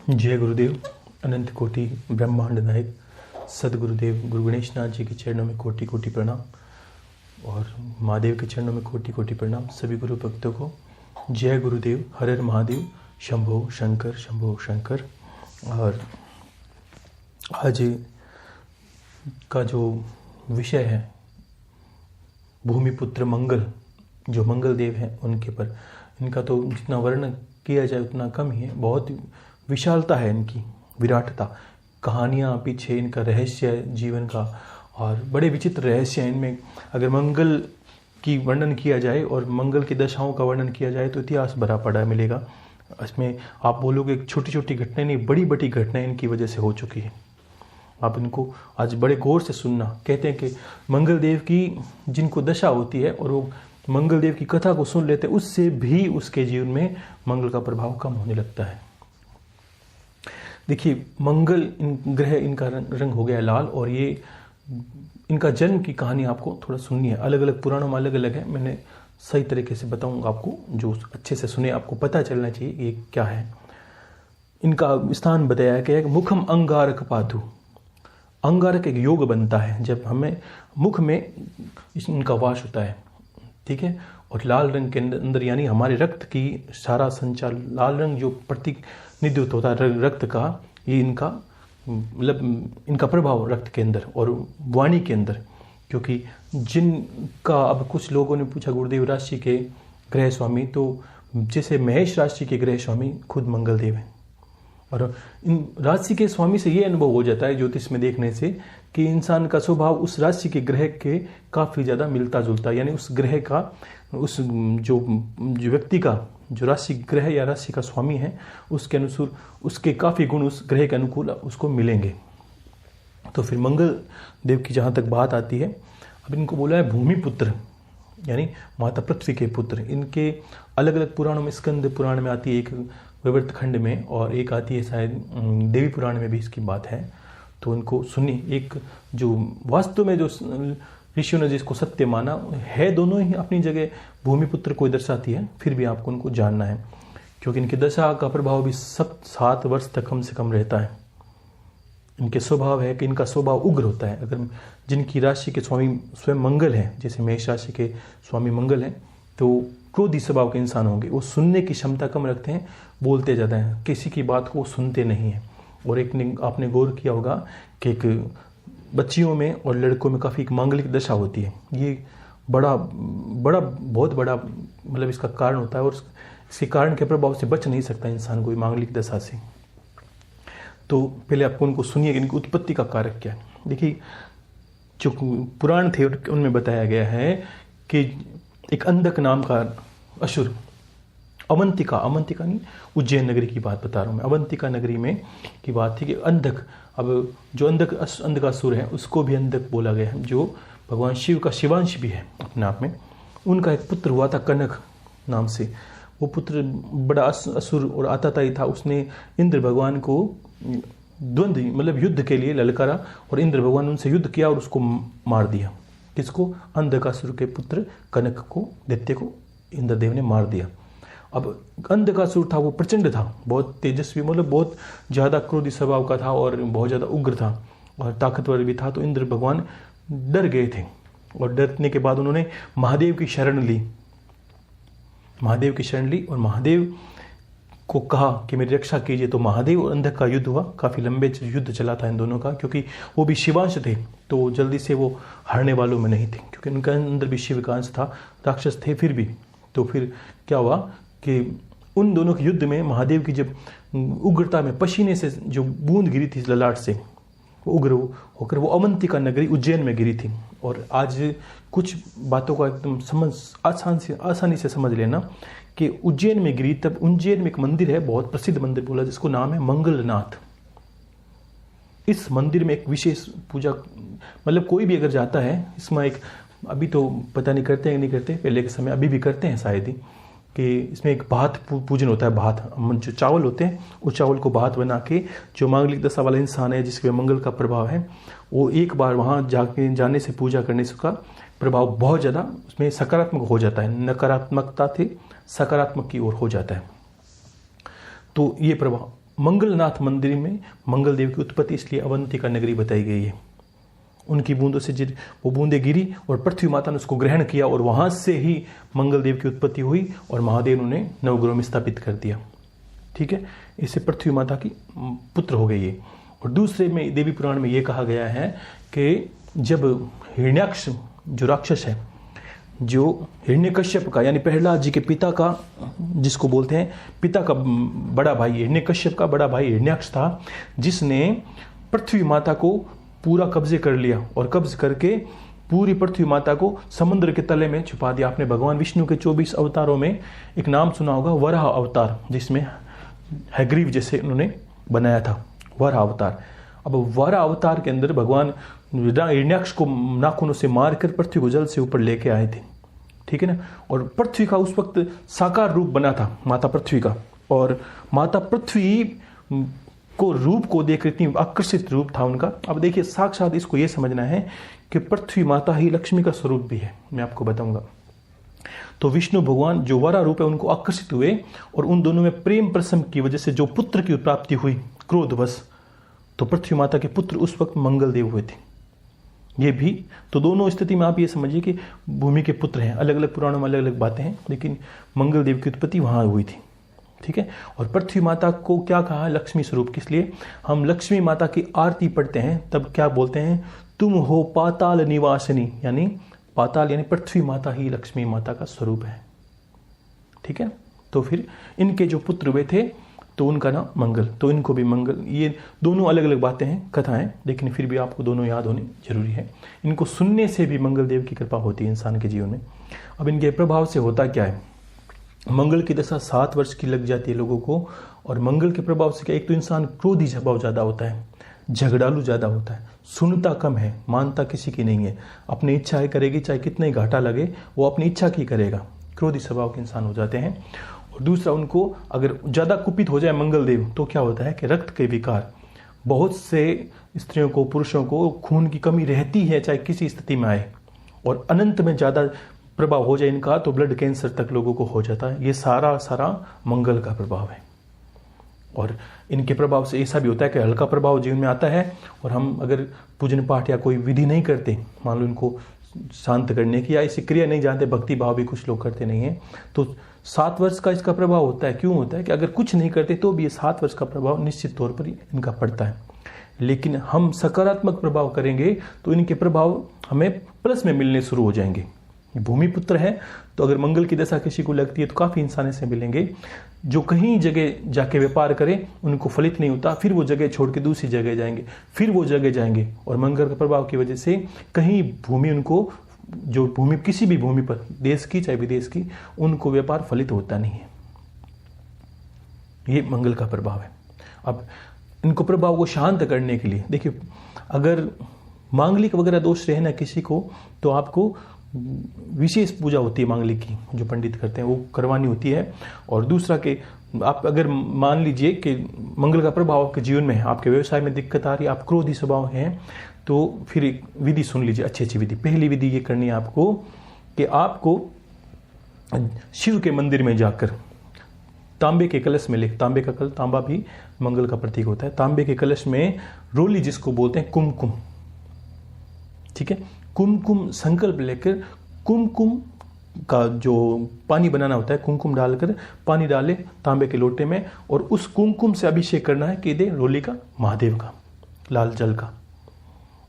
जय गुरुदेव। अनंत कोटि ब्रह्मांड नायक सदगुरुदेव गुरु गणेश नाथ जी के चरणों में कोटि कोटि प्रणाम और महादेव के चरणों में कोटि कोटि प्रणाम। सभी गुरु भक्तों को जय गुरुदेव। हर हर महादेव, शंभो शंकर, शंभो शंकर। और आज का जो विषय है भूमिपुत्र मंगल, जो मंगल देव हैं उनके पर, इनका तो जितना वर्णन किया जाए उतना कम ही है। बहुत विशालता है इनकी, विराटता, कहानियाँ पीछे, इनका रहस्य है जीवन का और बड़े विचित्र रहस्य हैं इनमें। अगर मंगल की वर्णन किया जाए और मंगल की दशाओं का वर्णन किया जाए तो इतिहास भरा पड़ा मिलेगा। इसमें आप बोलोगे छोटी छोटी घटनाएं नहीं, बड़ी बड़ी घटनाएं इनकी वजह से हो चुकी है। आप इनको आज बड़े गौर से सुनना। कहते हैं कि मंगल देव की जिनको दशा होती है और वो मंगल देव की कथा को सुन लेते हैं, उससे भी उसके जीवन में मंगल का प्रभाव कम होने लगता है। देखिए, मंगल ग्रह, इनका रंग हो गया लाल और ये इनका जन्म की कहानी आपको थोड़ा सुननी है। अलग अलग पुराणों में अलग अलग है, मैंने सही तरीके से बताऊंगा आपको, जो अच्छे से सुने आपको पता चलना चाहिए ये क्या है। इनका स्थान बताया गया है, मुखम अंगारक पादु। अंगारक एक योग बनता है जब हमें मुख में इनका वास होता है, ठीक है। और लाल रंग के अंदर यानी हमारे रक्त की सारा संचार, लाल रंग जो प्रतिनिधित्व होता है रक्त का, ये इनका मतलब इनका प्रभाव रक्त के अंदर और वाणी के अंदर। क्योंकि जिनका, अब कुछ लोगों ने पूछा गुरुदेव राशि के ग्रह स्वामी, तो जैसे महेश राशि के ग्रह स्वामी खुद मंगल देव हैं। और इन राशि के स्वामी से ये अनुभव हो जाता है ज्योतिष में देखने से कि इंसान का स्वभाव उस राशि के ग्रह के काफ़ी ज़्यादा मिलता जुलता है। यानी उस ग्रह का, उस जो व्यक्ति का जो राशि ग्रह या राशि का स्वामी है उसके अनुसार उसके काफ़ी गुण उस ग्रह के अनुकूल उसको मिलेंगे। तो फिर मंगल देव की जहाँ तक बात आती है, अब इनको बोला है भूमिपुत्र, यानी माता पृथ्वी के पुत्र। इनके अलग अलग पुराणों में, स्कंद पुराण में आती है एक, विवर्त खंड में, और एक आती है शायद देवी पुराण में भी इसकी बात है। तो इनको सुनिए। एक जो वास्तव में जो ऋषियों ने जिसको सत्य माना है, दोनों ही अपनी जगह भूमिपुत्र को दर्शाती है, फिर भी आपको उनको जानना है क्योंकि इनकी दशा का प्रभाव भी 7 वर्ष तक कम से कम रहता है। इनके स्वभाव है कि इनका स्वभाव उग्र होता है। अगर जिनकी राशि के स्वामी स्वयं मंगल हैं, जैसे मेष राशि के स्वामी मंगल हैं, तो क्रोधी स्वभाव के इंसान होंगे। वो सुनने की क्षमता कम रखते हैं, बोलते ज़्यादा हैं, किसी की बात को सुनते नहीं हैं। और एक ने आपने गौर किया होगा कि एक बच्चियों में और लड़कों में काफ़ी एक मांगलिक दशा होती है। ये बहुत बड़ा मतलब इसका कारण होता है और इसके कारण के प्रभाव से बच नहीं सकता इंसान कोई मांगलिक दशा से। तो पहले आपको उनको सुनिए कि इनकी उत्पत्ति का कारक क्या है। देखिए, जो पुराण थे उनमें बताया गया है कि एक अंधक नाम का असुर, अवंतिका नहीं, उज्जैन नगरी की बात बता रहा हूँ मैं। अवंतिका नगरी में की बात थी कि अंधक, अब जो अंधकासुर है उसको भी अंधक बोला गया है, जो भगवान शिव का शिवांश भी है अपने आप में। उनका एक पुत्र हुआ था कनक नाम से। वो पुत्र बड़ा असुर और आताताई था। उसने इंद्र भगवान को द्वंद्व मतलब युद्ध के लिए ललकारा और इंद्र भगवान उनसे युद्ध किया और उसको मार दिया। किसको? अंधकासुर के पुत्र कनक को, दैत्य को इंद्रदेव ने मार दिया। अब अंधकासुर था, वो प्रचंड था, बहुत तेजस्वी, मतलब बहुत ज़्यादा क्रोधी स्वभाव का था और बहुत ज़्यादा उग्र था और ताकतवर भी था। तो इंद्र भगवान डर गए थे और डरने के बाद उन्होंने महादेव की शरण ली और महादेव को कहा कि मेरी रक्षा कीजिए। तो महादेव और अंधक का युद्ध हुआ, काफ़ी लंबे युद्ध चला था इन दोनों का, क्योंकि वो भी शिवांश थे तो जल्दी से वो हारने वालों में नहीं थे, क्योंकि उनका अंदर भी शिव का अंश था, राक्षस थे फिर भी। तो फिर क्या हुआ कि उन दोनों के युद्ध में महादेव की जब उग्रता में पसीने से जो बूंद गिरी थी ललाट से, वो उग्र होकर वो अवंतिका नगरी उज्जैन में गिरी थी। और आज कुछ बातों का एकदम आसानी से समझ लेना कि उज्जैन में गिरी। तब उज्जैन में एक मंदिर है, बहुत प्रसिद्ध मंदिर बोला, जिसको नाम है मंगलनाथ। इस मंदिर में एक विशेष पूजा, मतलब कोई भी अगर जाता है, इसमें एक, अभी तो पता नहीं करते हैं नहीं करते, पहले के समय अभी भी करते हैं शायद ही, कि इसमें एक भात पूजन होता है। भात, जो चावल होते हैं उस चावल को भात बना के, जो मांगलिक दशा वाला इंसान है जिसके मंगल का प्रभाव है, वो एक बार वहाँ जाने से, पूजा करने से उसका प्रभाव बहुत ज़्यादा उसमें सकारात्मक हो जाता है, नकारात्मकता से सकारात्मक की ओर हो जाता है। तो ये प्रभाव मंगलनाथ मंदिर में मंगल देव की उत्पत्ति इसलिए अवंतिका नगरी बताई गई है। उनकी बूंदों से वो बूंदें गिरी और पृथ्वी माता ने उसको ग्रहण किया और वहां से ही मंगल देव की उत्पत्ति हुई और महादेव ने नवग्रहों में स्थापित कर दिया। ठीक है, इससे पृथ्वी माता की पुत्र हो गई है। और दूसरे में देवी पुराण में ये कहा गया है कि जब हिरण्याक्ष जो राक्षस है, जो हिरण्यकश्यप का यानी प्रहलाद जी के पिता का, जिसको बोलते हैं पिता का बड़ा भाई, हिरण्यकश्यप का बड़ा भाई हिरण्याक्ष था, जिसने पृथ्वी माता को पूरा कब्जे कर लिया और कब्ज करके पूरी पृथ्वी माता को समुद्र के तले में छुपा दिया। आपने भगवान विष्णु के 24 अवतारों में एक नाम सुना होगा, वराह अवतार, जिसमें हैग्रीव जैसे उन्होंने बनाया था, वराह अवतार। अब वराह अवतार के अंदर भगवान हिरण्याक्ष को नाखूनों से मारकर पृथ्वी को जल से ऊपर लेके आए थे। ठीक है ना। और पृथ्वी का उस वक्त साकार रूप बना था माता पृथ्वी का, और माता पृथ्वी को रूप को देख इतनी आकर्षित रूप था उनका। अब देखिए साक्षात इसको ये समझना है कि पृथ्वी माता ही लक्ष्मी का स्वरूप भी है, मैं आपको बताऊंगा। तो विष्णु भगवान जो वरा रूप है उनको आकर्षित हुए और उन दोनों में प्रेम प्रसंग की वजह से जो पुत्र की प्राप्ति हुई क्रोधवश, तो पृथ्वी माता के पुत्र उस वक्त मंगल देव हुए थे। ये भी तो दोनों स्थिति में आप ये समझिए कि भूमि के पुत्र हैं, अलग अलग पुराणों में अलग अलग बातें हैं, लेकिन मंगल देव की उत्पत्ति वहां हुई थी। ठीक है। और पृथ्वी माता को क्या कहा, लक्ष्मी स्वरूप। किस लिए हम लक्ष्मी माता की आरती पढ़ते हैं तब क्या बोलते हैं, तुम हो पाताल निवासिनी, यानी पाताल यानी पृथ्वी माता ही लक्ष्मी माता का स्वरूप है। ठीक है। तो फिर इनके जो पुत्र हुए थे तो उनका नाम मंगल, तो इनको भी मंगल। ये दोनों अलग अलग बातें हैं, कथाएं, लेकिन फिर भी आपको दोनों याद होनी जरूरी है। इनको सुनने से भी मंगल देव की कृपा होती है इंसान के जीवन में। अब इनके प्रभाव से होता क्या है, मंगल की दशा 7 वर्ष की लग जाती है लोगों को, और मंगल के प्रभाव से क्या, एक तो इंसान क्रोधी स्वभाव ज़्यादा होता है, झगड़ालू ज़्यादा होता है, सुनता कम है, मानता किसी की नहीं है, अपनी इच्छाएं करेगी, चाहे कितना ही घाटा लगे वो अपनी इच्छा की करेगा। क्रोधी स्वभाव के इंसान हो जाते हैं। और दूसरा, उनको अगर ज़्यादा कुपित हो जाए मंगल देव तो क्या होता है कि रक्त के विकार, बहुत से स्त्रियों को, पुरुषों को खून की कमी रहती है चाहे किसी स्थिति में आए, और अनंत में ज़्यादा प्रभाव हो जाए इनका तो ब्लड कैंसर तक लोगों को हो जाता है। ये सारा मंगल का प्रभाव है। और इनके प्रभाव से ऐसा भी होता है कि हल्का प्रभाव जीवन में आता है, और हम अगर पूजन पाठ या कोई विधि नहीं करते, मान लो इनको शांत करने की, या इसी क्रिया नहीं जानते, भक्ति भाव भी कुछ लोग करते नहीं हैं, तो 7 वर्ष का इसका प्रभाव होता है। क्यों होता है कि अगर कुछ नहीं करते तो भी ये 7 वर्ष का प्रभाव निश्चित तौर पर इनका पड़ता है। लेकिन हम सकारात्मक प्रभाव करेंगे तो इनके प्रभाव हमें प्लस में मिलने शुरू हो जाएंगे। भूमि पुत्र है तो अगर मंगल की दशा किसी को लगती है तो काफ़ी इंसान ऐसे मिलेंगे जो कहीं जगह जाके व्यापार करें, उनको फलित नहीं होता, फिर वो जगह छोड़ के दूसरी जगह जाएंगे, फिर वो जगह जाएंगे, और मंगल के प्रभाव की वजह से कहीं भूमि उनको, जो भूमि किसी भी भूमि पर, देश की चाहे विदेश की, उनको व्यापार फलित होता नहीं है। ये मंगल का प्रभाव है। अब इनको प्रभाव को शांत करने के लिए देखिए, अगर मांगलिक वगैरह दोष रहे ना किसी को, तो आपको विशेष पूजा होती है मांगलिक की, जो पंडित करते हैं वो करवानी होती है। और दूसरा कि आप अगर मान लीजिए कि मंगल का प्रभाव आपके जीवन में है, आपके व्यवसाय में दिक्कत आ रही है, आप क्रोधी स्वभाव हैं, तो फिर एक विधि सुन लीजिए, अच्छी विधि। पहली विधि ये करनी है आपको कि आपको शिव के मंदिर में जाकर तांबे के कलश में तांबे का कलश, तांबा भी मंगल का प्रतीक होता है, तांबे के कलश में रोली जिसको बोलते हैं, कुमकुम, ठीक है, कुमकुम संकल्प लेकर कुमकुम का जो पानी बनाना होता है, कुमकुम डालकर पानी डाले तांबे के लोटे में, और उस कुमकुम से अभिषेक करना है कि दे रोली का, महादेव का, लाल जल का।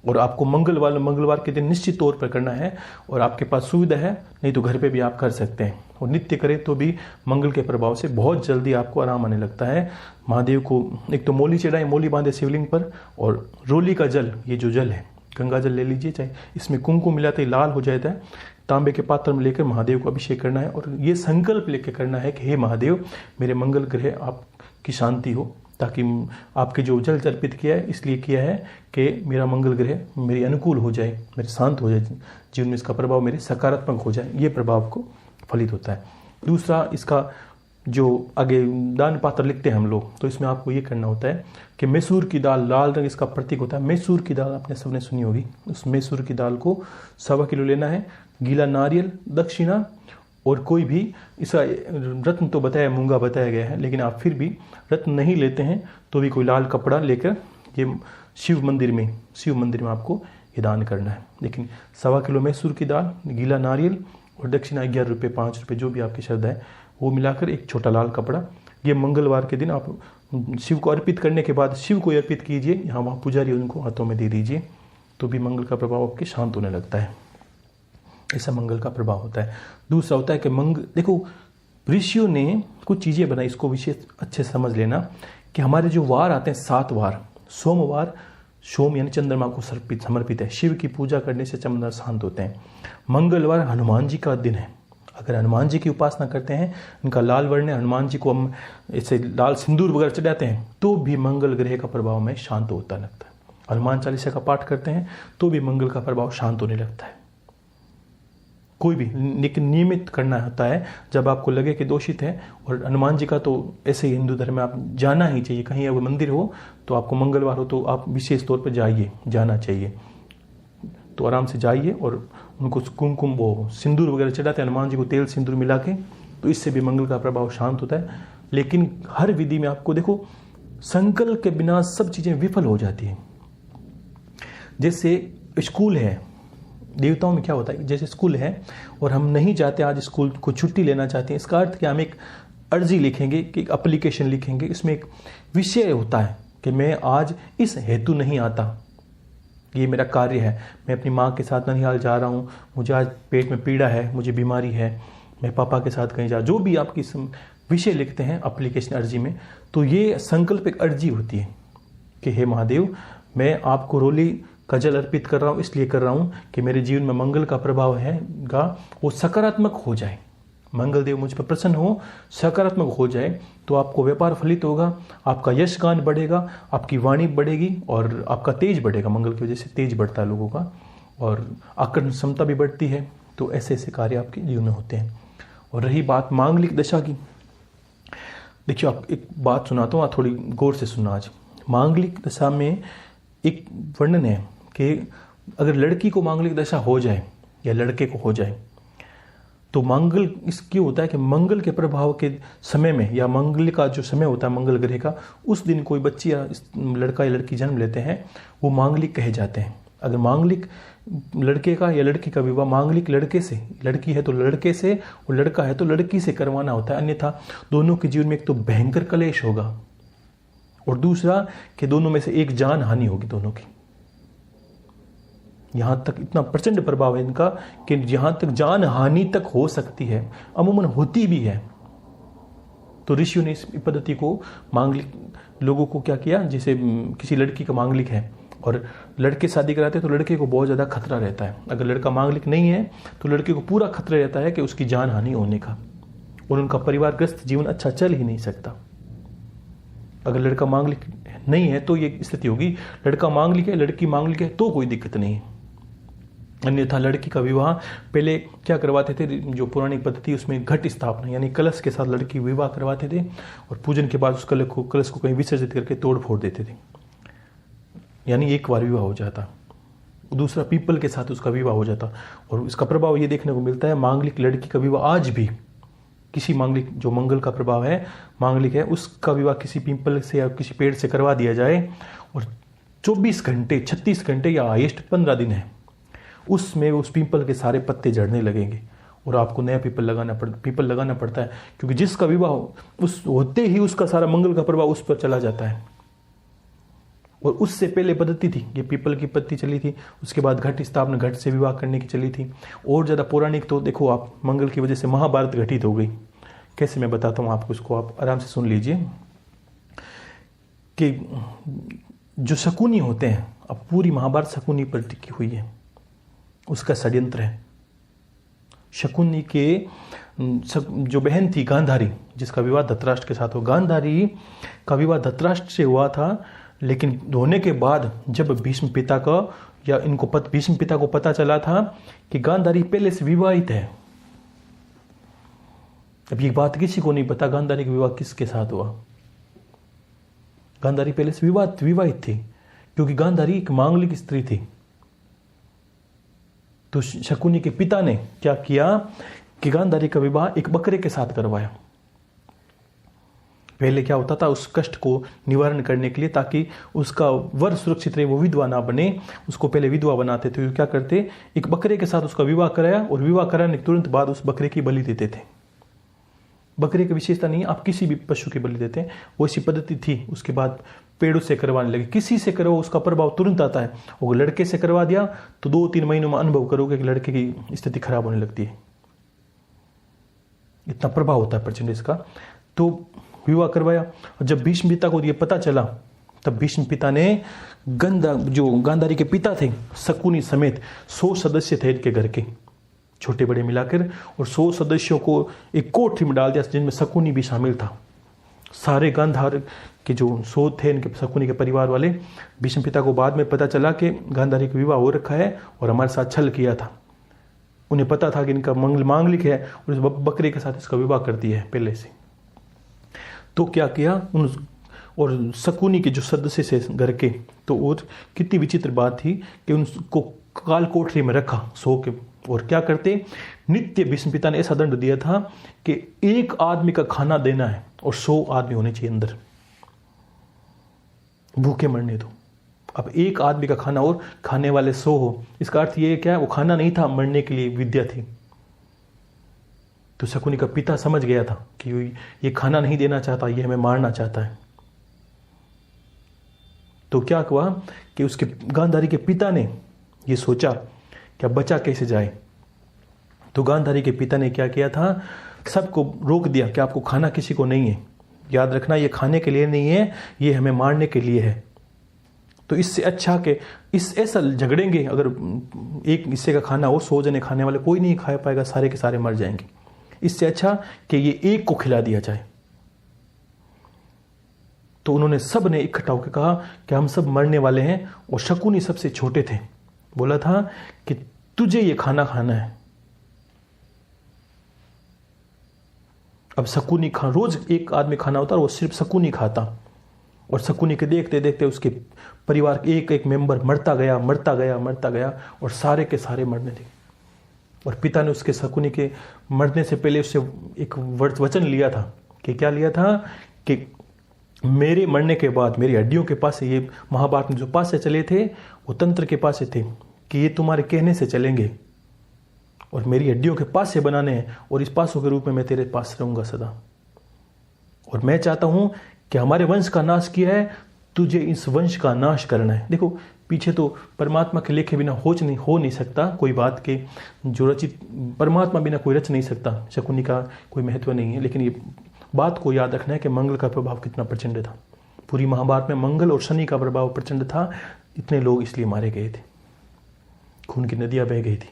और आपको मंगलवार के दिन निश्चित तौर पर करना है, और आपके पास सुविधा है, नहीं तो घर पे भी आप कर सकते हैं। और नित्य करें तो भी मंगल के प्रभाव से बहुत जल्दी आपको आराम आने लगता है। महादेव को एक तो मोली चढ़ाएं, मोली बांधे शिवलिंग पर, और रोली का जल, ये जो जल है, गंगा जल ले लीजिए, चाहे इसमें कुमकुम मिलाते ही लाल हो जाता है, तांबे के पात्र में लेकर महादेव को अभिषेक करना है, और ये संकल्प लेकर करना है कि हे महादेव, मेरे मंगल ग्रह आपकी शांति हो, ताकि आपके जो जल अर्पित किया है इसलिए किया है कि मेरा मंगल ग्रह मेरे अनुकूल हो जाए, मेरे शांत हो जाए, जीवन में इसका प्रभाव मेरे सकारात्मक हो जाए, ये प्रभाव को फलित होता है। दूसरा, इसका जो आगे दान पात्र लिखते हैं हम लोग, तो इसमें आपको ये करना होता है कि मैसूर की दाल, लाल रंग इसका प्रतीक होता है, मैसूर की दाल आपने सबने सुनी होगी, उस मैसूर की दाल को 1.25 किलो लेना है, गीला नारियल, दक्षिणा और कोई भी इसका रत्न तो बताया, मूंगा बताया गया है, लेकिन आप फिर भी रत्न नहीं लेते हैं तो भी कोई लाल कपड़ा लेकर ये शिव मंदिर में आपको ये दान करना है। लेकिन 1.25 किलो मैसूर की दाल, गीला नारियल और दक्षिणा 11 रुपये 5 रुपये जो भी आपकी श्रद्धा है वो मिलाकर एक छोटा लाल कपड़ा, ये मंगलवार के दिन आप शिव को अर्पित करने के बाद शिव को अर्पित कीजिए। यहाँ वहाँ पुजारी उनको हाथों में दे दीजिए, तो भी मंगल का प्रभाव आपके शांत होने लगता है। ऐसा मंगल का प्रभाव होता है। दूसरा होता है कि देखो ऋषियों ने कुछ चीज़ें बनाई, इसको विशेष अच्छे से समझ लेना कि हमारे जो वार आते हैं 7 वार, सोमवार सोम यानी चंद्रमा को समर्पित है, शिव की पूजा करने से चंद्रमा शांत होते हैं। मंगलवार हनुमान जी का दिन है, अगर हनुमान जी की उपासना करते हैं, इनका लाल वर्ण है, हनुमान जी को हम ऐसे लाल सिंदूर वगैरह चढ़ाते हैं तो भी मंगल ग्रह का प्रभाव में शांत होता लगता है। हनुमान चालीसा का पाठ करते हैं तो भी मंगल का प्रभाव शांत होने लगता है। कोई भी लेकिन नियमित करना होता है, जब आपको लगे कि दोषित है। और हनुमान जी का तो ऐसे ही हिंदू धर्म में आप जाना ही चाहिए, कहीं अगर मंदिर हो तो आपको मंगलवार हो तो आप विशेष तौर पर जाना चाहिए। तो आराम से जाइए और उनको कुमकुम वो सिंदूर वगैरह चढ़ाते हैं हनुमान जी को, तेल सिंदूर मिला के, तो इससे भी मंगल का प्रभाव शांत होता है। लेकिन हर विधि में आपको देखो संकल्प के बिना सब चीज़ें विफल हो जाती हैं। जैसे स्कूल है, देवताओं में क्या होता है, जैसे स्कूल है और हम नहीं चाहते आज स्कूल को छुट्टी लेना चाहते हैं, इसका अर्थ क्या, हम एक अर्जी लिखेंगे कि एक एप्लीकेशन लिखेंगे, इसमें एक विषय होता है कि मैं आज इस हेतु नहीं आता, ये मेरा कार्य है, मैं अपनी माँ के साथ ननिहाल जा रहा हूँ, मुझे आज पेट में पीड़ा है, मुझे बीमारी है, मैं पापा के साथ कहीं जो भी आपकी विषय लिखते हैं एप्लीकेशन अर्जी में, तो ये संकल्प एक अर्जी होती है कि हे महादेव, मैं आपको रोली का जल अर्पित कर रहा हूँ, इसलिए कर रहा हूँ कि मेरे जीवन में मंगल का प्रभाव है वो सकारात्मक हो जाए, मंगल देव मुझ पर प्रसन्न हो, सकारात्मक हो जाए, तो आपको व्यापार फलित होगा, आपका यश गान बढ़ेगा, आपकी वाणी बढ़ेगी और आपका तेज बढ़ेगा। मंगल की वजह से तेज बढ़ता है लोगों का और आकर्षण क्षमता भी बढ़ती है। तो ऐसे ऐसे कार्य आपके जीवन में होते हैं। और रही बात मांगलिक दशा की, देखिए आप एक बात सुनाता हूँ, थोड़ी गौर से सुनना। आज मांगलिक दशा में एक वर्णन है कि अगर लड़की को मांगलिक दशा हो जाए या लड़के को हो जाए तो मंगल इसकी होता है कि मंगल के प्रभाव के समय में या मंगल का जो समय होता है मंगल ग्रह का, उस दिन कोई बच्ची या लड़का या लड़की जन्म लेते हैं वो मांगलिक कहे जाते हैं। अगर मांगलिक लड़के का या लड़की का विवाह मांगलिक लड़के से, लड़की है तो लड़के से और लड़का है तो लड़की से करवाना होता है, अन्यथा दोनों के जीवन में एक तो भयंकर कलेश होगा और दूसरा कि दोनों में से एक जान हानि होगी दोनों की। यहां तक इतना प्रचंड प्रभाव है इनका कि यहां तक जान हानि तक हो सकती है, अमूमन होती भी है। तो ऋषियों ने इस पद्धति को मांगलिक लोगों को क्या किया, जैसे किसी लड़की का मांगलिक है और लड़के शादी कराते हैं तो लड़के को बहुत ज़्यादा खतरा रहता है। अगर लड़का मांगलिक नहीं है तो लड़के को पूरा खतरा रहता है कि उसकी जान हानि होने का और उनका परिवारग्रस्त जीवन अच्छा चल ही नहीं सकता। अगर लड़का मांगलिक नहीं है तो ये स्थिति होगी, लड़का मांगलिक है लड़की मांगलिक है तो कोई दिक्कत नहीं है। अन्यथा लड़की का विवाह पहले क्या करवाते थे, जो पुरानी पद्धति उसमें घट स्थापना यानी कलश के साथ लड़की विवाह करवाते थे और पूजन के बाद उस कलश को कहीं विसर्जित करके तोड़ फोड़ देते थे, यानी एक बार विवाह हो जाता, दूसरा पीपल के साथ उसका विवाह हो जाता। और इसका प्रभाव ये देखने को मिलता है, मांगलिक लड़की का विवाह आज भी किसी मांगलिक जो मंगल का प्रभाव है मांगलिक है उसका विवाह किसी पीपल से या किसी पेड़ से करवा दिया जाए और 24 घंटे 36 घंटे या हाईएस्ट 15 दिन है उसमें उस पीपल के सारे पत्ते झड़ने लगेंगे और आपको नया पीपल लगाना पड़ता है, क्योंकि जिसका विवाह उस होते ही उसका सारा मंगल का प्रभाव उस पर चला जाता है। और उससे पहले पद्धति थी, ये पीपल की पत्ती चली थी, उसके बाद घट स्थापना घट से विवाह करने की चली थी। और ज़्यादा पौराणिक तो देखो आप, मंगल की वजह से महाभारत घटित हो गई। कैसे मैं बताता हूँ आपको, इसको आप आराम से सुन लीजिए कि जो शकुनी होते हैं, अब पूरी महाभारत शकुनी पर टिकी हुई है, उसका षड्यंत्र है। शकुनी के जो बहन थी गांधारी, जिसका विवाह धृतराष्ट्र के साथ हो, गांधारी का विवाह धृतराष्ट्र से हुआ था, लेकिन होने के बाद जब भीष्म पिता का या इनको भीष्म पिता को पता चला था कि गांधारी पहले से विवाहित है। अब ये बात किसी को नहीं पता गांधारी का विवाह किसके साथ हुआ। गांधारी पहले से विवाहित थी क्योंकि गांधारी एक मांगलिक स्त्री थी। तो शकुनी के पिता ने क्या किया कि गांधारी का विवाह एक बकरे के साथ करवाया। पहले क्या होता था, उस कष्ट को निवारण करने के लिए, ताकि उसका वर सुरक्षित रहे, वो विधवा ना बने, उसको पहले विधवा बनाते थे। क्या करते, एक बकरे के साथ उसका विवाह कराया और विवाह कराने के तुरंत बाद उस बकरे की बलि देते थे। बकरे की विशेषता नहीं, आप किसी भी पशु की बलि देते हैं, वो ऐसी पद्धति थी। उसके बाद पेड़ों से करवाने लगे, किसी से करवाओ उसका प्रभाव तुरंत आता है। और लड़के से करवा दिया तो 2-3 महीनों में अनुभव करोगे कि लड़के की स्थिति खराब होने लगती है, इतना प्रभाव होता है प्रचंड इसका। तो विवाह करवाया, और जब भीष्म पिता को ये पता चला, तब भीष्म पिता ने जो गांधारी के पिता थे, शकुनी समेत 100 सदस्य थे इनके घर के, छोटे बड़े मिलाकर, और 100 सदस्यों को एक कोठरी में डाल दिया जिनमें शकुनी भी शामिल था। सारे गांधार के जो 100 थे इनके शकुनी के परिवार वाले, भीष्म पिता को बाद में पता चला कि गांधारी का विवाह हो रखा है और हमारे साथ छल किया था। उन्हें पता था कि इनका मांगलिक है और इस बकरे के साथ इसका विवाह कर दिया है पहले से। तो क्या किया और शकुनी के जो सदस्य से घर के, तो और कितनी विचित्र बात थी कि उनको काल कोठरी में रखा 100 के, और क्या करते, नित्य भीष्म पिता ने ऐसा दंड दिया था कि 1 आदमी का खाना देना है और 100 आदमी होने चाहिए अंदर, भूखे मरने दो। अब 1 आदमी का खाना और खाने वाले 100 हो, इसका अर्थ ये क्या है, वो खाना नहीं था, मरने के लिए विद्या थी। तो शकुनी का पिता समझ गया था कि ये खाना नहीं देना चाहता, ये हमें मारना चाहता है। तो क्या हुआ कि उसके गांधारी के पिता ने ये सोचा कि अब बचा कैसे जाए। तो गांधारी के पिता ने क्या किया था, सबको रोक दिया कि आपको खाना किसी को नहीं है, याद रखना ये खाने के लिए नहीं है, ये हमें मारने के लिए है। तो इससे अच्छा कि इस ऐसा झगड़ेंगे, अगर एक हिस्से का खाना और 100 जने खाने वाले, कोई नहीं खा पाएगा, सारे के सारे मर जाएंगे। इससे अच्छा कि ये एक को खिला दिया जाए। तो उन्होंने सब ने इकट्ठा होकर कहा कि हम सब मरने वाले हैं, और शकुनी सबसे छोटे थे, बोला था कि तुझे ये खाना खाना है। अब शकुनी रोज 1 आदमी खाना होता और वो सिर्फ शकुनी खाता, और शकुनी के देखते देखते उसके परिवार के एक मेंबर मरता गया और सारे के सारे मरने थे। और पिता ने उसके शकुनी के मरने से पहले उससे एक वचन लिया था कि क्या लिया था, कि मेरे मरने के बाद मेरी हड्डियों के पास से, ये महाभारत में जो पास से चले थे वो तंत्र के पास से थे कि ये तुम्हारे कहने से चलेंगे और मेरी हड्डियों के पास से बनाने हैं, और इस पासों के रूप में मैं तेरे पास रहूंगा सदा। और मैं चाहता हूं कि हमारे वंश का नाश किया है, तुझे इस वंश का नाश करना है। देखो पीछे तो परमात्मा के लेखे बिना हो नहीं सकता कोई बात के, जो रचित परमात्मा बिना कोई रच नहीं सकता, शकुनी का कोई महत्व नहीं है। लेकिन ये बात को याद रखना है कि मंगल का प्रभाव कितना प्रचंड था। पूरी महाभारत में मंगल और शनि का प्रभाव प्रचंड था, इतने लोग इसलिए मारे गए थे, खून की नदियां बह गई थी।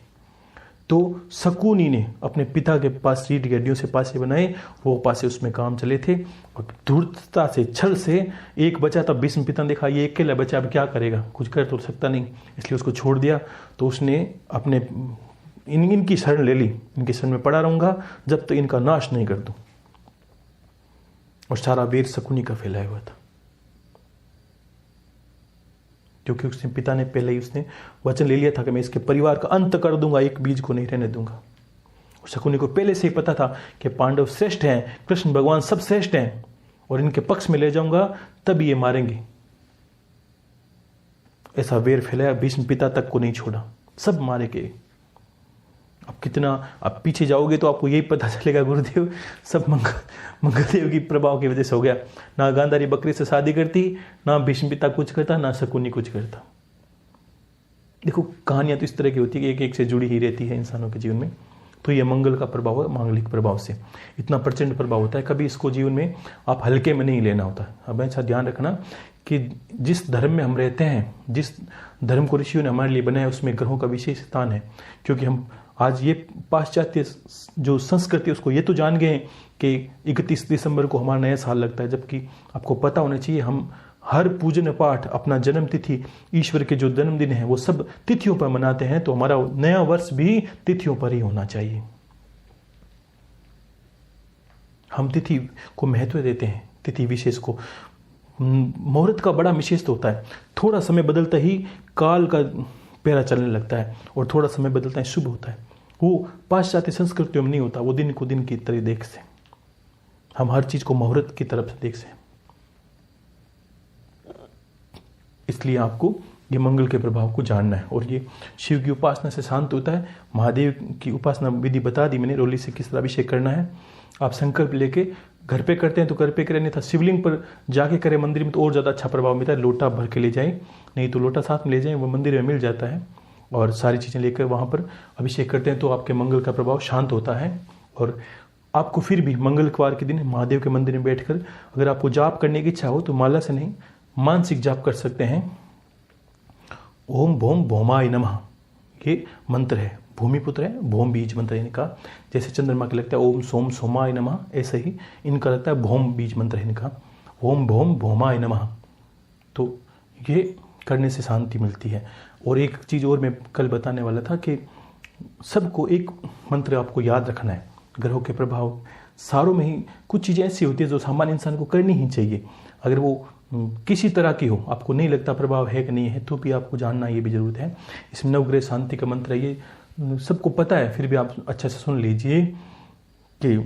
तो शकुनी ने अपने पिता के पास रीढ़ की हड्डियों से पासे बनाए, वो पासे उसमें काम चले थे, और धूर्तता से, छल से एक बचा। तब भीष्म पिता ने देखा ये अकेला बचा, अब क्या करेगा, कुछ कर तो सकता नहीं, इसलिए उसको छोड़ दिया। तो उसने अपने इनकी शरण ले ली, इनकी शरण में पड़ा रहूंगा जब तक इनका नाश नहीं कर दूं। और सारा वीर शकुनी का फैलाया हुआ था, क्योंकि उसने पिता ने पहले ही उसने वचन ले लिया था कि मैं इसके परिवार का अंत कर दूंगा, एक बीज को नहीं रहने दूंगा। और शकुनी को पहले से ही पता था कि पांडव श्रेष्ठ हैं, कृष्ण भगवान सब श्रेष्ठ हैं, और इनके पक्ष में ले जाऊंगा तभी ये मारेंगे। ऐसा वेर फैलाया, भीष्म पिता तक को नहीं छोड़ा, सब मारे गए। अब कितना आप पीछे जाओगे तो आपको यही पता चलेगा गुरुदेव सब मंगलदेव की प्रभाव की वजह से हो गया। ना गांधारी बकरी से शादी करती, ना भीष्म पिता कुछ करता, ना शकुनी कुछ करता। देखो कहानियां तो इस तरह की होती है कि एक एक से जुड़ी ही रहती है इंसानों के जीवन में। तो ये मंगल का प्रभाव है, मांगलिक प्रभाव से इतना प्रचंड प्रभाव होता है। कभी इसको जीवन में आप हल्के में नहीं लेना होता। अब ऐसा ध्यान रखना कि जिस धर्म में हम रहते हैं, जिस धर्म को ऋषियों ने हमारे लिए बनाया, उसमें ग्रहों का विशेष स्थान है। क्योंकि हम आज ये पाश्चात्य जो संस्कृति उसको ये तो जान गए हैं कि 31 दिसंबर को हमारा नया साल लगता है, जबकि आपको पता होना चाहिए हम हर पूजन पाठ, अपना जन्म तिथि, ईश्वर के जो जन्मदिन है वो सब तिथियों पर मनाते हैं। तो हमारा नया वर्ष भी तिथियों पर ही होना चाहिए। हम तिथि को महत्व देते हैं, तिथि विशेष को। मुहूर्त का बड़ा विशेष होता है, थोड़ा समय बदलता ही काल का पैरा चलने लगता है, और थोड़ा समय बदलता है शुभ होता है। वो पाश्चात्य संस्कृतियों में नहीं होता, वो दिन को दिन की तरह देख से, हम हर चीज को मुहूर्त की तरफ से देख से। इसलिए आपको ये मंगल के प्रभाव को जानना है। और ये शिव की उपासना से शांत होता है। महादेव की उपासना विधि बता दी मैंने, रोली से किस तरह अभिषेक करना है। आप संकल्प लेके घर पे करते हैं तो घर पे करें, नहीं था शिवलिंग पर जाके करें मंदिर में तो और ज़्यादा अच्छा प्रभाव मिलता है। लोटा भर के ले जाएं, नहीं तो लोटा साथ में ले जाएं, वो मंदिर में मिल जाता है। और सारी चीज़ें लेकर वहाँ पर अभिषेक करते हैं तो आपके मंगल का प्रभाव शांत होता है। और आपको फिर भी मंगलवार के दिन महादेव के मंदिर में बैठकर अगर आपको जाप करने की इच्छा हो तो माला से नहीं, मानसिक जाप कर सकते हैं। ओम भोम भौमाय नमः ये मंत्र है, भूमिपुत्र है, भौम बीज मंत्र है इनका। जैसे चंद्रमा के लगता है ओम सोम सोमाय नमः, ऐसे ही इनका लगता है भौम बीज मंत्र है इनका, ओम भौम भौमाय नमः। तो ये करने से शांति मिलती है। और एक चीज़ और मैं कल बताने वाला था कि सबको एक मंत्र आपको याद रखना है। ग्रहों के प्रभाव सारों में ही कुछ चीज़ें ऐसी होती है जो सामान्य इंसान को करनी ही चाहिए। अगर वो किसी तरह की हो, आपको नहीं लगता प्रभाव है कि नहीं है, तो भी आपको जानना ये भी जरूरत है। इसमें नवग्रह शांति का मंत्र है, ये सबको पता है, फिर भी आप अच्छे से सुन लीजिए कि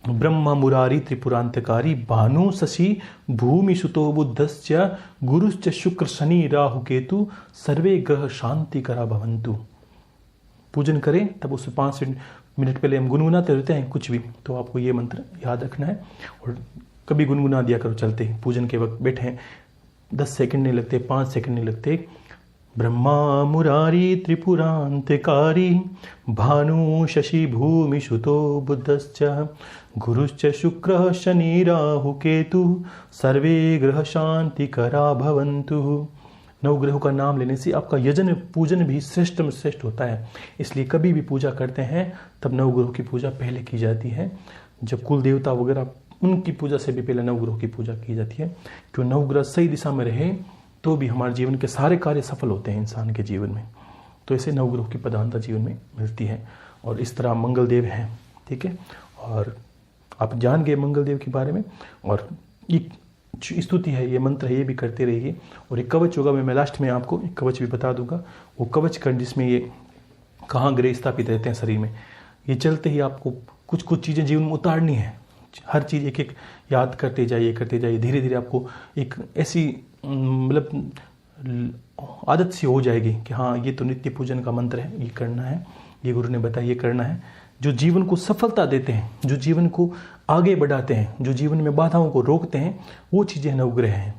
ब्रह्मा मुरारी त्रिपुरांतकारी भानु शशि भूमि सुतो बुद्धश्च गुरुश्च शुक्र शनि राहु केतु सर्वे ग्रह शांति करा भवंतु। पूजन करें तब उससे 5 मिनट पहले हम गुनगुनाते रहते हैं कुछ भी, तो आपको ये मंत्र याद रखना है और कभी गुनगुना दिया करो चलते ही। पूजन के वक्त बैठे हैं 10 सेकंड नहीं लगते, 5 सेकंड नहीं लगते। ब्रह्मा मुरारी त्रिपुरांतकारी भानु शशि भूमि सुतो बुद्धश्च गुरुश्च शुक्र शनि राहु केतु सर्वे ग्रह शांति करा भवंतु। नवग्रहों का नाम लेने से आपका यजन पूजन भी श्रेष्ठ में श्रेष्ठ होता है। इसलिए कभी भी पूजा करते हैं तब नवग्रहों की पूजा पहले की जाती है। जब कुल देवता वगैरह उनकी पूजा से भी पहले नवग्रहों की पूजा की जाती है। क्यों? नवग्रह सही दिशा में रहे तो भी हमारे जीवन के सारे कार्य सफल होते हैं इंसान के जीवन में। तो ऐसे नवग्रहों की प्रधानता जीवन में मिलती है। और इस तरह मंगल देव हैं, ठीक है। और आप जान गए मंगल देव के बारे में। और ये स्तुति है, ये मंत्र है, ये भी करते रहिए। और एक कवच होगा, मैं लास्ट में आपको एक कवच भी बता दूंगा। वो कवच कर जिसमें ये कहाँ ग्रह स्थापित रहते हैं शरीर में, ये चलते ही आपको कुछ कुछ चीज़ें जीवन में उतारनी है। हर चीज़ एक एक याद करते जाइए। धीरे धीरे आपको एक ऐसी मतलब आदत सी हो जाएगी कि हाँ ये तो नित्य पूजन का मंत्र है, ये करना है, ये गुरु ने बताया ये करना है। जो जीवन को सफलता देते हैं, जो जीवन को आगे बढ़ाते हैं, जो जीवन में बाधाओं को रोकते हैं, वो चीज़ें नवग्रह हैं।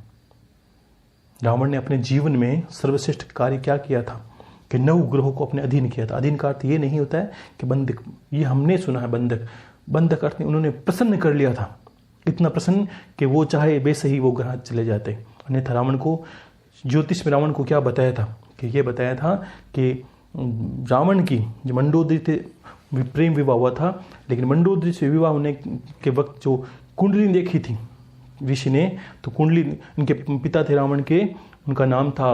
रावण ने अपने जीवन में सर्वश्रेष्ठ कार्य क्या किया था कि नवग्रहों को अपने अधीन किया था। अधीन का अर्थ ये नहीं होता है कि बंधक, ये हमने सुना है बंधक अर्थ उन्होंने प्रसन्न कर लिया था, इतना प्रसन्न कि वो चाहे वैसे ही वो ग्रह चले जाते। अन्यथा रावण को ज्योतिष में रावण को क्या बताया था कि ये बताया था कि रावण की जो मंडोदरी थे प्रेम विवाह हुआ था, लेकिन मंडोदरी से विवाह होने के वक्त जो कुंडली देखी थी ऋषि ने, तो कुंडली इनके पिता थे रावण के, उनका नाम था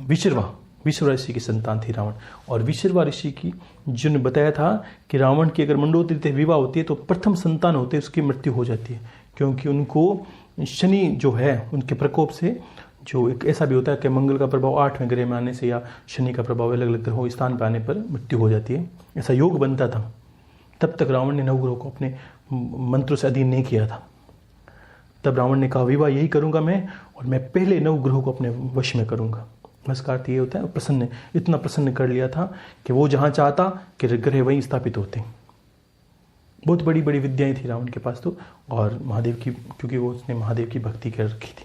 विश्रवा ऋषि की संतान थी रावण। और विश्रवा ऋषि की जिन्होंने बताया था कि रावण की अगर मंडोदरी से विवाह होती है तो प्रथम संतान होते हैं उसकी मृत्यु हो जाती है, क्योंकि उनको शनि जो है उनके प्रकोप से, जो एक ऐसा भी होता है कि मंगल का प्रभाव 8वें ग्रह में आने से या शनि का प्रभाव अलग अलग ग्रहों स्थान पर आने पर मृत्यु हो जाती है, ऐसा योग बनता था। तब तक रावण ने नवग्रहों को अपने मंत्रों से अधीन नहीं किया था। तब रावण ने कहा विवाह यही करूंगा मैं, और मैं पहले नवग्रहों को अपने वश में करूंगा। बस का अर्थ ये होता है प्रसन्न, इतना प्रसन्न कर लिया था कि वो जहाँ चाहता कि ग्रह वहीं स्थापित होते। बहुत बड़ी बड़ी विद्याएं थी रावण के पास तो, और महादेव की, क्योंकि वो उसने महादेव की भक्ति कर रखी थी।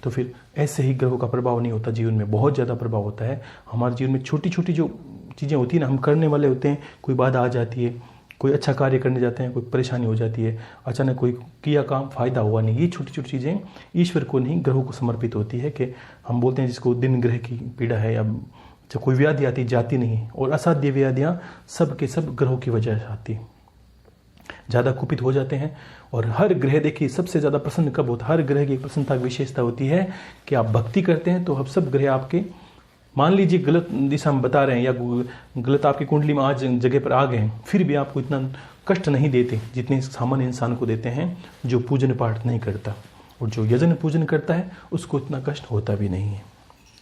तो फिर ऐसे ही ग्रहों का प्रभाव नहीं होता जीवन में, बहुत ज़्यादा प्रभाव होता है हमारे जीवन में। छोटी छोटी जो चीज़ें होती है ना, हम करने वाले होते हैं, कोई बाधा आ जाती है, कोई अच्छा कार्य करने जाते हैं, कोई परेशानी हो जाती है, अचानक कोई किया काम फ़ायदा हुआ नहीं, ये छोटी छोटी चीज़ें ईश्वर को नहीं ग्रहों को समर्पित होती है। कि हम बोलते हैं जिसको दिन ग्रह की पीड़ा है, या जब कोई व्याधि आती जाती नहीं है, और असाध्य व्याधियाँ सब के सब ग्रहों की वजह से आती है। ज़्यादा कुपित हो जाते हैं। और हर ग्रह देखिए सबसे ज़्यादा प्रसन्न कब होता है, हर ग्रह की एक प्रसन्नता की विशेषता होती है कि आप भक्ति करते हैं तो अब सब ग्रह आपके, मान लीजिए गलत दिशा में बता रहे हैं या गलत आपकी कुंडली में आज जगह पर आ गए हैं, फिर भी आपको इतना कष्ट नहीं देते जितने सामान्य इंसान को देते हैं जो पूजन पाठ नहीं करता। और जो यजन पूजन करता है उसको इतना कष्ट होता भी नहीं है,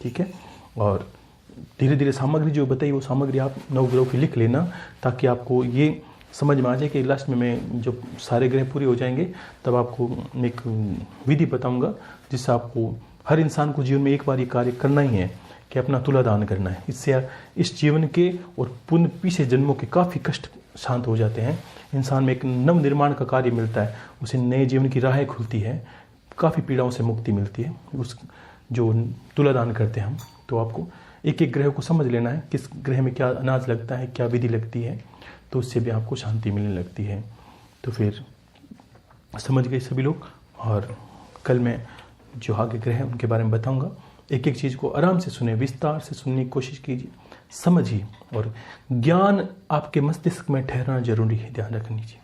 ठीक है। और धीरे धीरे सामग्री जो बताई वो सामग्री आप नवग्रहों की लिख लेना, ताकि आपको ये समझ में आ जाए कि लास्ट में मैं जब सारे ग्रह पूरे हो जाएंगे तब आपको एक विधि बताऊंगा, जिससे आपको हर इंसान को जीवन में एक बार ये कार्य करना ही है कि अपना तुला दान करना है। इससे इस जीवन के और पुण्य पीछे जन्मों के काफ़ी कष्ट शांत हो जाते हैं। इंसान में एक नव निर्माण का कार्य मिलता है, उसे नए जीवन की राहें खुलती है, काफ़ी पीड़ाओं से मुक्ति मिलती है उस जो तुला दान करते हैं हम। तो आपको एक एक ग्रह को समझ लेना है, किस ग्रह में क्या अनाज लगता है, क्या विधि लगती है, तो उससे भी आपको शांति मिलने लगती है। तो फिर समझ गए सभी लोग। और कल मैं जो आगे ग्रह हैं उनके बारे में बताऊंगा। एक एक चीज़ को आराम से सुने, विस्तार से सुनने की कोशिश कीजिए, समझिए। और ज्ञान आपके मस्तिष्क में ठहरना जरूरी है, ध्यान रख लीजिए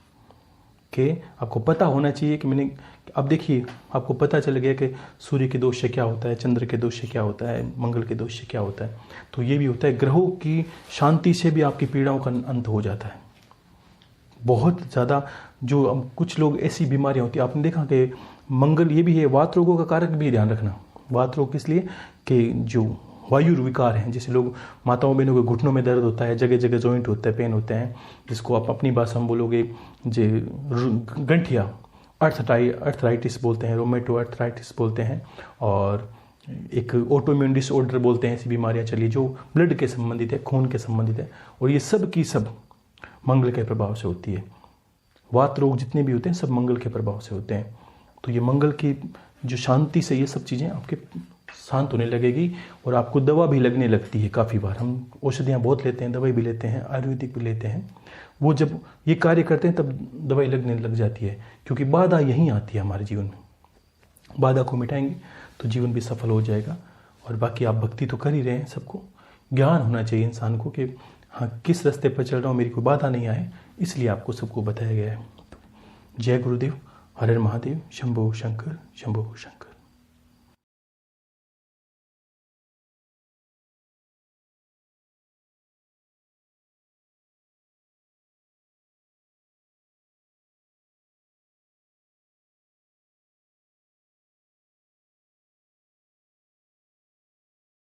कि आपको पता होना चाहिए कि मैंने, अब देखिए आपको पता चल गया कि सूर्य के दोष से क्या होता है, चंद्र के दोष से क्या होता है, मंगल के दोष से क्या होता है। तो ये भी होता है, ग्रहों की शांति से भी आपकी पीड़ाओं का अंत हो जाता है। बहुत ज़्यादा जो अब कुछ लोग ऐसी बीमारियां होती है, आपने देखा कि मंगल ये भी है, वात रोगों का कारक भी ध्यान रखना। वात रोग किस लिए कि जो वायु विकार हैं, जैसे लोग माताओं बहनों के घुटनों में दर्द होता है, जगह जगह जॉइंट होता है, पेन होते हैं, जिसको आप अपनी भाषा में बोलोगे जे गंठिया अर्थराइटिस बोलते हैं, रोमेटो अर्थराइटिस बोलते हैं, और एक ऑटोइम्यून डिसऑर्डर बोलते हैं। ऐसी बीमारियां चली जो ब्लड के संबंधित है, खून के संबंधित है, और ये सब की सब मंगल के प्रभाव से होती है। वात रोग जितने भी होते हैं सब मंगल के प्रभाव से होते हैं। तो ये मंगल की जो शांति से ये सब चीज़ें आपके शांत होने लगेगी, और आपको दवा भी लगने लगती है। काफ़ी बार हम औषधियाँ बहुत लेते हैं, दवाई भी लेते हैं, आयुर्वेदिक भी लेते हैं, वो जब ये कार्य करते हैं तब दवाई लगने लग जाती है, क्योंकि बाधा यहीं आती है हमारे जीवन में। बाधा को मिटाएंगे तो जीवन भी सफल हो जाएगा। और बाकी आप भक्ति तो कर ही रहे हैं, सबको ज्ञान होना चाहिए इंसान को कि हाँ किस रास्ते पर चल रहा हूँ, मेरी कोई बाधा नहीं आए, इसलिए आपको सबको बताया गया है। जय गुरुदेव, हर हर महादेव, शंभो शंकर, शंभो शंकर।